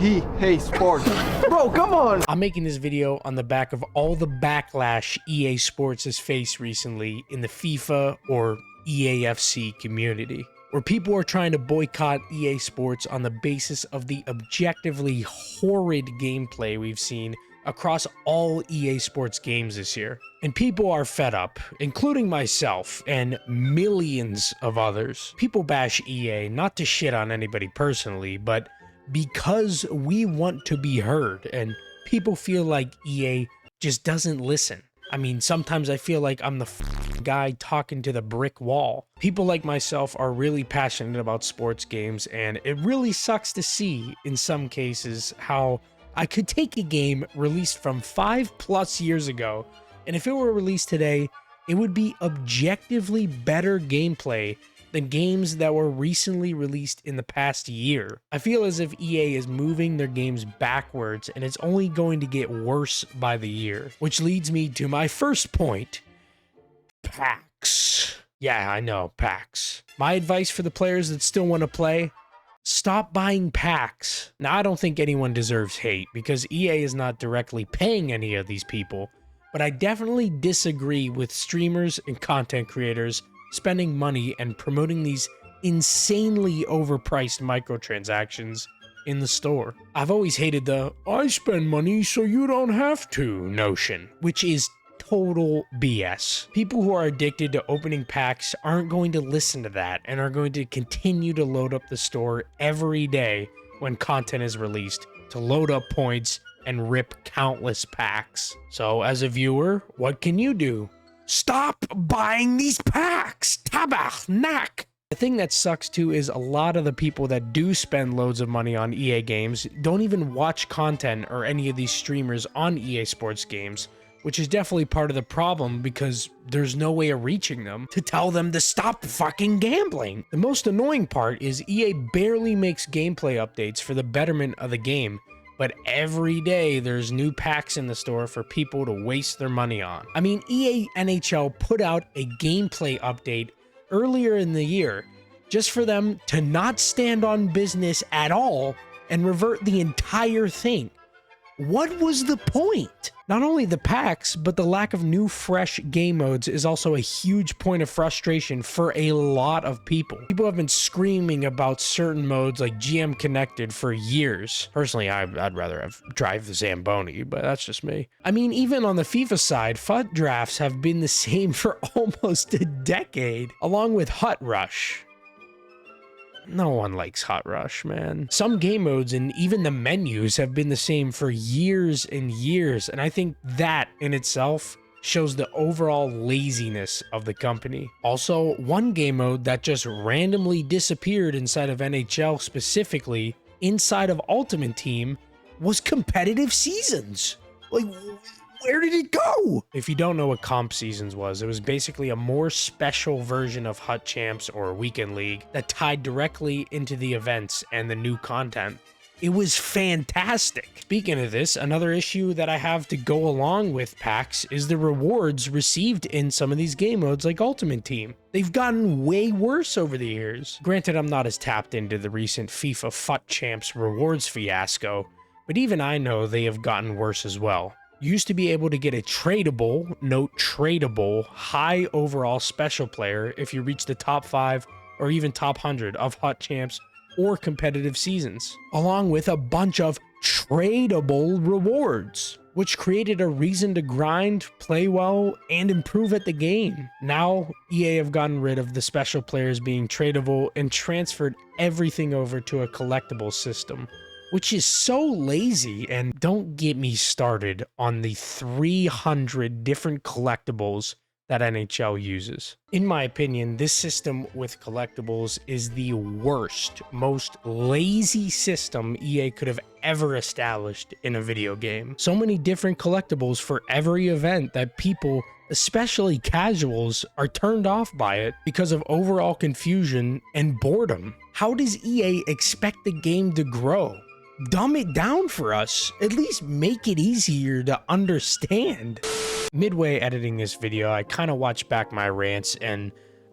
He hates sports. Bro, come on. I'm making this video on the back of all the backlash EA Sports has faced recently in the FIFA or EAFC community, where people are trying to boycott EA Sports on the basis of the objectively horrid gameplay we've seen across all EA Sports games this year. And people are fed up, including myself and millions of others. People bash EA not to shit on anybody personally, but because we want to be heard, and people feel like EA just doesn't listen. I mean, sometimes I feel like I'm the guy talking to the brick wall. People like myself are really passionate about sports games, and it really sucks to see, in some cases, how I could take a game released from 5+ years ago, and if it were released today, it would be objectively better gameplay than games that were recently released in the past year. I feel as if EA is moving their games backwards, and it's only going to get worse by the year. Which leads me to my first point: packs. Yeah, I know, packs. My advice for the players that still want to play: stop buying packs. Now, I don't think anyone deserves hate, because EA is not directly paying any of these people, but I definitely disagree with streamers and content creators spending money and promoting these insanely overpriced microtransactions in the store. I've always hated the "I spend money so you don't have to" notion, which is total BS. People who are addicted to opening packs aren't going to listen to that and are going to continue to load up the store every day when content is released to load up points and rip countless packs. So as a viewer, what can you do? Stop buying these packs! Tabarnak! The thing that sucks too is a lot of the people that do spend loads of money on EA games don't even watch content or any of these streamers on EA Sports games, which is definitely part of the problem because there's no way of reaching them to tell them to stop fucking gambling. The most annoying part is EA barely makes gameplay updates for the betterment of the game, but every day there's new packs in the store for people to waste their money on. I mean, EA NHL put out a gameplay update earlier in the year just for them to not stand on business at all and revert the entire thing. What was the point? Not only the packs, but the lack of new fresh game modes is also a huge point of frustration for a lot of people. People have been screaming about certain modes like GM Connected for years. Personally, I'd rather have Drive the Zamboni, but that's just me. I mean, even on the FIFA side, FUT drafts have been the same for almost a decade, along with Hut Rush. No one likes Hot Rush, man. Some game modes and even the menus have been the same for years and years, and I think that in itself shows the overall laziness of the company. Also, one game mode that just randomly disappeared inside of NHL, specifically inside of Ultimate Team, was competitive seasons. Like, where did it go? If you don't know what comp seasons was, it was basically a more special version of Hut Champs or Weekend League that tied directly into the events and the new content. It was fantastic. Speaking of this, another issue that I have to go along with packs is the rewards received in some of these game modes like Ultimate Team. They've gotten way worse over the years. Granted, I'm not as tapped into the recent FIFA FUT Champs rewards fiasco, but even I know they have gotten worse as well. You used to be able to get a tradable, note tradable, high overall special player if you reach the top 5 or even top 100 of Hut Champs or competitive seasons, along with a bunch of tradable rewards, which created a reason to grind, play well, and improve at the game. Now, EA have gotten rid of the special players being tradable and transferred everything over to a collectible system, which is so lazy. And don't get me started on the 300 different collectibles that NHL uses. In my opinion, this system with collectibles is the worst, most lazy system EA could have ever established in a video game. So many different collectibles for every event that people, especially casuals, are turned off by it because of overall confusion and boredom. How does EA expect the game to grow? Dumb it down for us. At least make it easier to understand. Midway editing this video, I kind of watched back my rants, and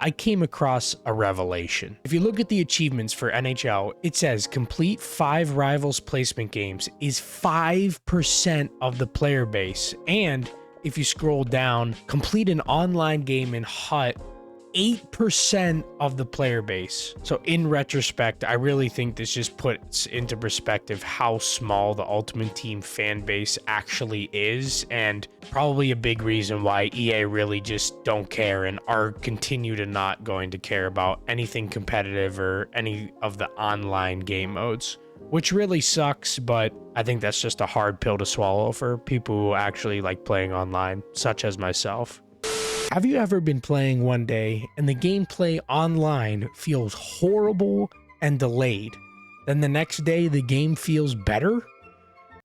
I came across a revelation. If you look at the achievements for NHL, it says complete 5 Rivals placement games is 5% of the player base. And if you scroll down, complete an online game in HUT, 8% of the player base. So in retrospect, I really think this just puts into perspective how small the Ultimate Team fan base actually is, and probably a big reason why EA really just don't care and are continue to not going to care about anything competitive or any of the online game modes, which really sucks, but I think that's just a hard pill to swallow for people who actually like playing online, such as myself. Have you ever been playing one day and the gameplay online feels horrible and delayed? Then the next day the game feels better?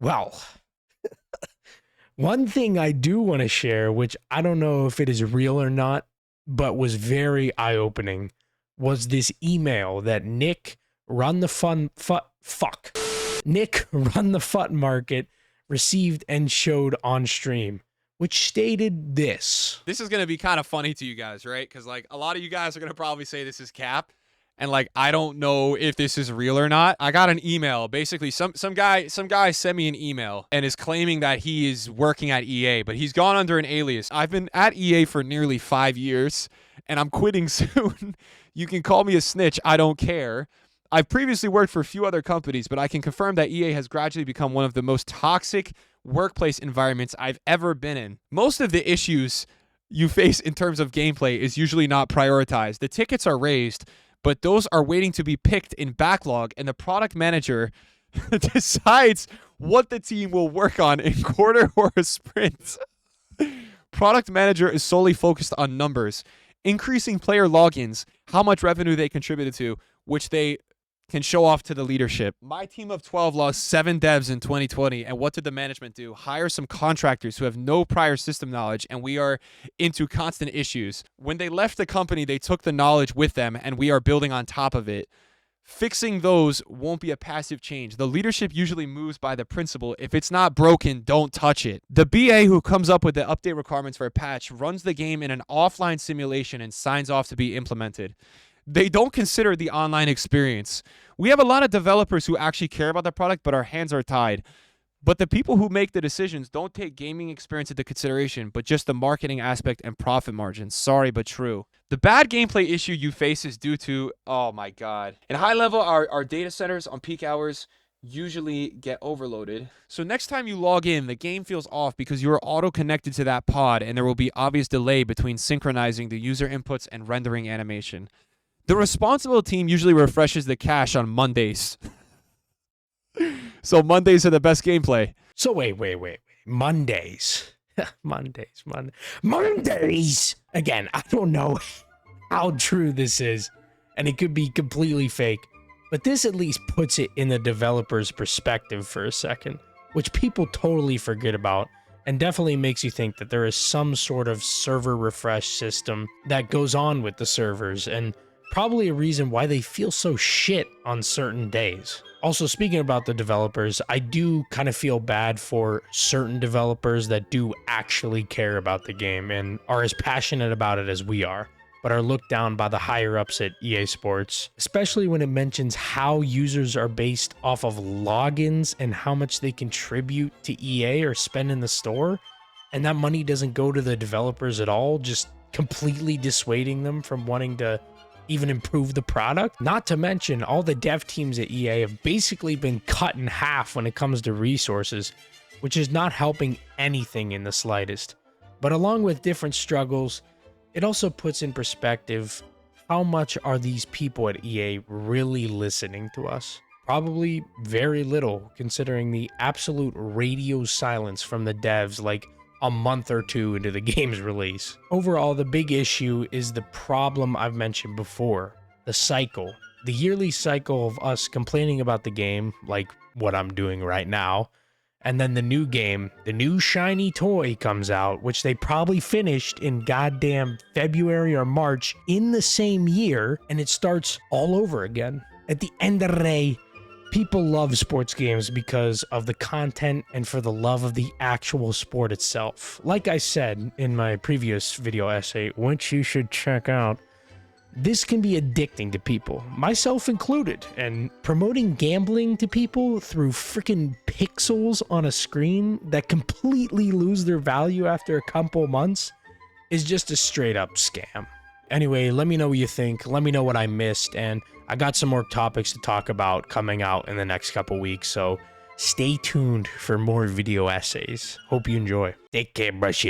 Well, one thing I do want to share, which I don't know if it is real or not, but was very eye-opening, was this email that Nick Run the Futmarket received and showed on stream, which stated this. This is going to be kind of funny to you guys, right? Because, like, a lot of you guys are going to probably say this is cap. And, like, I don't know if this is real or not. I got an email. Basically, some guy sent me an email and is claiming that he is working at EA, but he's gone under an alias. I've been at EA for nearly 5 years, and I'm quitting soon. You can call me a snitch. I don't care. I've previously worked for a few other companies, but I can confirm that EA has gradually become one of the most toxic workplace environments I've ever been in. Most of the issues you face in terms of gameplay is usually not prioritized. The tickets are raised, but those are waiting to be picked in backlog, and the product manager decides what the team will work on in quarter or a sprint. Product manager is solely focused on numbers, increasing player logins, how much revenue they contributed to, which they can show off to the leadership. My team of 12 lost 7 devs in 2020, and what did the management do? Hire some contractors who have no prior system knowledge, and we are into constant issues. When they left the company, they took the knowledge with them, and we are building on top of it. Fixing those won't be a passive change. The leadership usually moves by the principle, if it's not broken, don't touch it. The BA who comes up with the update requirements for a patch runs the game in an offline simulation and signs off to be implemented. They don't consider the online experience. We have a lot of developers who actually care about the product, but our hands are tied. But the people who make the decisions don't take gaming experience into consideration, but just the marketing aspect and profit margins. Sorry, but true. The bad gameplay issue you face is due to, oh my God. In high level, our data centers on peak hours usually get overloaded. So next time you log in, the game feels off because you are auto-connected to that pod, and there will be obvious delay between synchronizing the user inputs and rendering animation. The responsible team usually refreshes the cache on Mondays. So Mondays are the best gameplay. So wait. Mondays. Mondays! Again, I don't know how true this is, and it could be completely fake, but this at least puts it in the developer's perspective for a second, which people totally forget about, and definitely makes you think that there is some sort of server refresh system that goes on with the servers, and probably a reason why they feel so shit on certain days. Also, speaking about the developers, I do kind of feel bad for certain developers that do actually care about the game and are as passionate about it as we are, but are looked down by the higher ups at EA Sports, especially when it mentions how users are based off of logins and how much they contribute to EA or spend in the store, and that money doesn't go to the developers at all, just completely dissuading them from wanting to even improve the product. Not to mention, all the dev teams at EA have basically been cut in half when it comes to resources, which is not helping anything in the slightest. But along with different struggles, it also puts in perspective how much are these people at EA really listening to us? Probably very little, considering the absolute radio silence from the devs like a month or two into the game's release. Overall, the big issue is the problem I've mentioned before, the cycle. The yearly cycle of us complaining about the game, like what I'm doing right now, and then the new game, the new shiny toy comes out, which they probably finished in goddamn February or March in the same year, and it starts all over again. At the end of the day, people love sports games because of the content and for the love of the actual sport itself. Like I said in my previous video essay, which you should check out, This can be addicting to people, myself included, and promoting gambling to people through freaking pixels on a screen that completely lose their value after a couple months is just a straight up scam. Anyway, let me know what you think. Let me know what I missed, and I got some more topics to talk about coming out in the next couple weeks, so stay tuned for more video essays. Hope you enjoy. Take care, brush.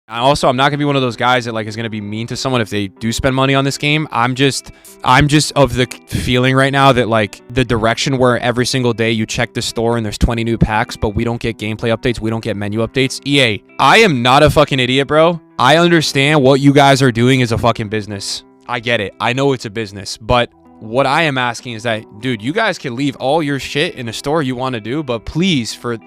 Also, I'm not gonna be one of those guys that like is gonna be mean to someone if they do spend money on this game. I'm just of the feeling right now that like the direction where every single day you check the store and there's 20 new packs, but we don't get gameplay updates, we don't get menu updates. EA, I am not a fucking idiot, bro. I understand what you guys are doing is a fucking business. I get it. I know it's a business, but what I am asking is that, dude, you guys can leave all your shit in the store you want to do, but please, for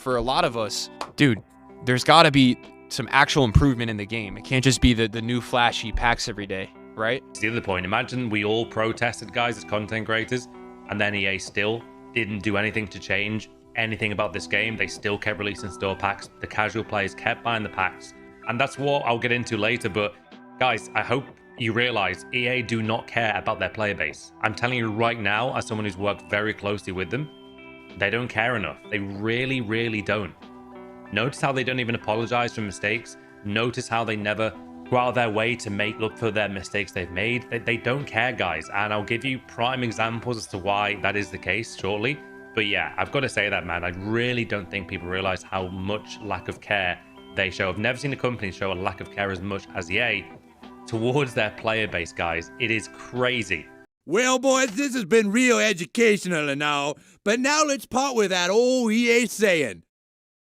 a lot of us, dude, there's got to be some actual improvement in the game. It can't just be the new flashy packs every day, right? It's the other point. Imagine we all protested, guys, as content creators, and then EA still didn't do anything to change anything about this game. They still kept releasing store packs. The casual players kept buying the packs. And that's what I'll get into later. But guys, I hope you realize EA do not care about their player base. I'm telling you right now, as someone who's worked very closely with them, they don't care enough. They really, really don't. Notice how they don't even apologize for mistakes. Notice how they never go out of their way to make up for their mistakes they've made. They don't care, guys. And I'll give you prime examples as to why that is the case shortly. But yeah, I've got to say that, man. I really don't think people realize how much lack of care they show. I've never seen a company show a lack of care as much as EA towards their player base, guys. It is crazy. Well, boys, this has been real educational and all, but now let's part with that old EA saying.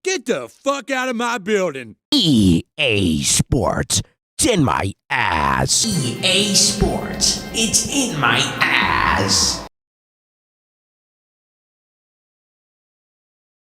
Get the fuck out of my building. EA Sports, it's in my ass. EA Sports, it's in my ass.